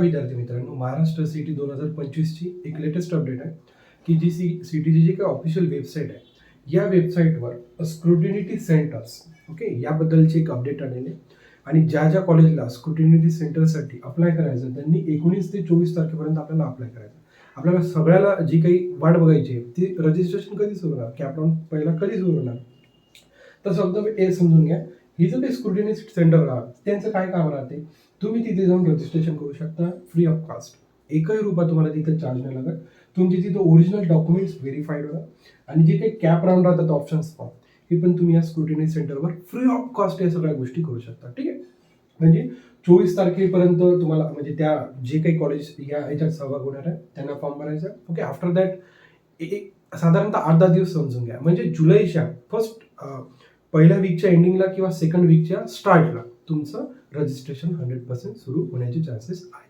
विद्यार्थी मित्रांनो, महाराष्ट्र सीटी 2025 ची एक लेटेस्ट अपडेट आहे की जी सीटीची जी काही ऑफिशियल वेबसाईट आहे, या वेबसाईटवर स्क्रुटिनिटी सेंटर्स ओके याबद्दलची एक अपडेट आलेली आहे. आणि ज्या ज्या कॉलेजला स्क्रुटिनिटी सेंटरसाठी अप्लाय करायचं त्यांनी 19 ते 24 तारखेपर्यंत आपल्याला अप्लाय करायचं. आपल्याला सगळ्याला जी काही वाट बघायची आहे ती रजिस्ट्रेशन कधी सुरू होणार, कॅप राऊंड पहिला कधी सुरू होणार. तर हे समजून घ्या, ही जर काही स्क्रुटिनिटी सेंटर राहत त्यांचं काय काम राहते. तुम्ही तिथे जाऊन रजिस्ट्रेशन करू शकता फ्री ऑफ कॉस्ट. एकही रुपया तुम्हाला तिथे चार्ज नाही लागत. तुमची तिथे ओरिजिनल डॉक्युमेंट्स व्हेरीफाईड होणार आणि जे काही कॅप राऊंड राहतात ऑप्शन्स फॉर्म हे पण तुम्ही या स्क्रुटिनिटी सेंटरवर फ्री ऑफ कॉस्ट या सगळ्या गोष्टी करू शकता. ठीक आहे. म्हणजे 24 तारखेपर्यंत तुम्हाला म्हणजे त्या जे काही कॉलेज या ह्याच्यात सहभाग होणार आहे त्यांना फॉर्म भरायचा. ओके. आफ्टर दॅट एक साधारणतः 8-10 दिवस समजून घ्या. म्हणजे जुलैच्या पहिल्या वीकच्या एंडिंगला किंवा सेकंड वीकच्या स्टार्टला तुमचं रजिस्ट्रेशन 100% सुरू होण्याचे चान्सेस आहेत.